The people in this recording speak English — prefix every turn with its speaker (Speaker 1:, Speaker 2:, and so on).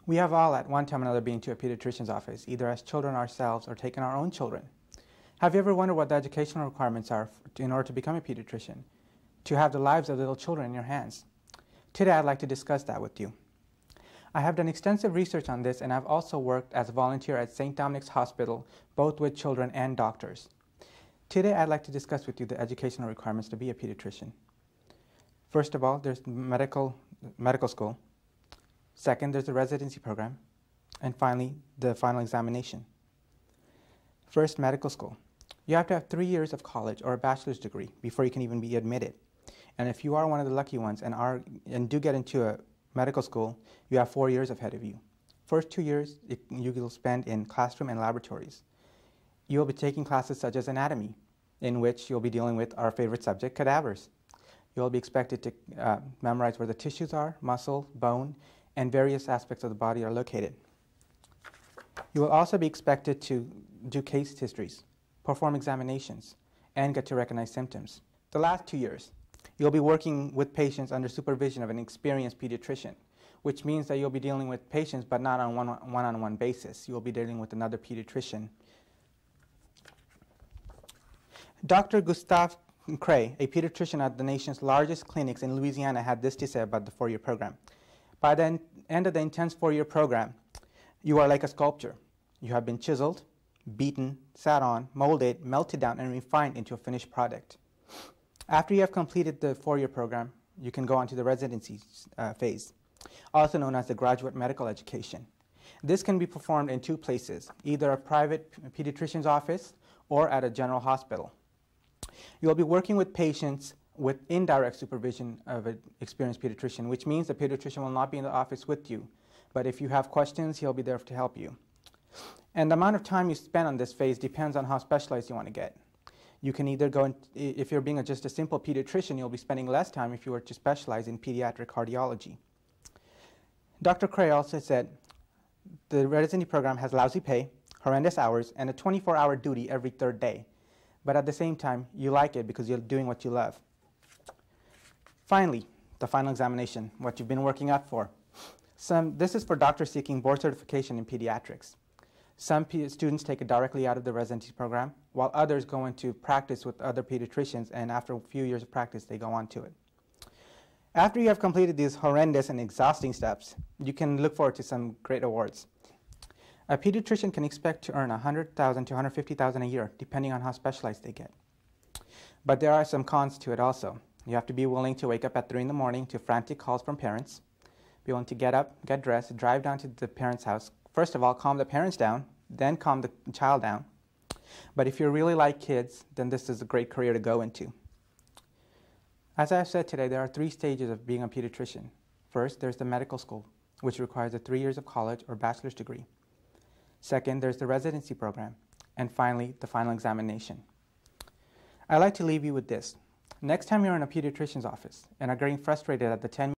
Speaker 1: We have all at one time or another been to a pediatrician's office, either as children ourselves or taken our own children. Have you ever wondered what the educational requirements are in order to become a pediatrician? To have the lives of little children in your hands? Today I'd like to discuss that with you. I have done extensive research on this, and I've also worked as a volunteer at St. Dominic's Hospital, both with children and doctors. Today I'd like to discuss with you the educational requirements to be a pediatrician. First of all, there's medical school. Second, there's the residency program. And finally, the final examination. First, medical school. You have to have 3 years of college or a bachelor's degree before you can even be admitted. And if you are one of the lucky ones and do get into a medical school, you have 4 years ahead of you. First 2 years you will spend in classroom and laboratories. You will be taking classes such as anatomy, in which you'll be dealing with our favorite subject, cadavers. You'll be expected to memorize where the tissues are, muscle, bone, and various aspects of the body are located. You will also be expected to do case histories, perform examinations, and get to recognize symptoms. The last 2 years, you'll be working with patients under supervision of an experienced pediatrician, which means that you'll be dealing with patients but not on one-on-one basis. You'll be dealing with another pediatrician. Dr. Gustave Cray, a pediatrician at the nation's largest clinics in Louisiana, had this to say about the 4-year program. By the end of the intense 4-year program, you are like a sculpture. You have been chiseled, beaten, sat on, molded, melted down, and refined into a finished product. After you have completed the 4-year program, you can go on to the residency phase, also known as the graduate medical education. This can be performed in 2 places, either a private pediatrician's office or at a general hospital. You'll be working with patients with indirect supervision of an experienced pediatrician, which means the pediatrician will not be in the office with you, but if you have questions, he'll be there to help you. And the amount of time you spend on this phase depends on how specialized you want to get. You can either go, if you're being just a simple pediatrician, you'll be spending less time if you were to specialize in pediatric cardiology. Dr. Cray also said, the residency program has lousy pay, horrendous hours, and a 24-hour duty every 3rd day. But at the same time, you like it because you're doing what you love. Finally, the final examination, what you've been working out for. This is for doctors seeking board certification in pediatrics. Some students take it directly out of the residency program, while others go into practice with other pediatricians, and after a few years of practice, they go on to it. After you have completed these horrendous and exhausting steps, you can look forward to some great awards. A pediatrician can expect to earn $100,000 to $150,000 a year, depending on how specialized they get. But there are some cons to it also. You have to be willing to wake up at 3 in the morning to frantic calls from parents, be willing to get up, get dressed, drive down to the parents' house. First of all, calm the parents down, then calm the child down. But if you really like kids, then this is a great career to go into. As I've said today, there are 3 stages of being a pediatrician. First, there's the medical school, which requires 3 years of college or bachelor's degree. Second, there's the residency program. And finally, the final examination. I'd like to leave you with this. Next time you're in a pediatrician's office and are getting frustrated at the 10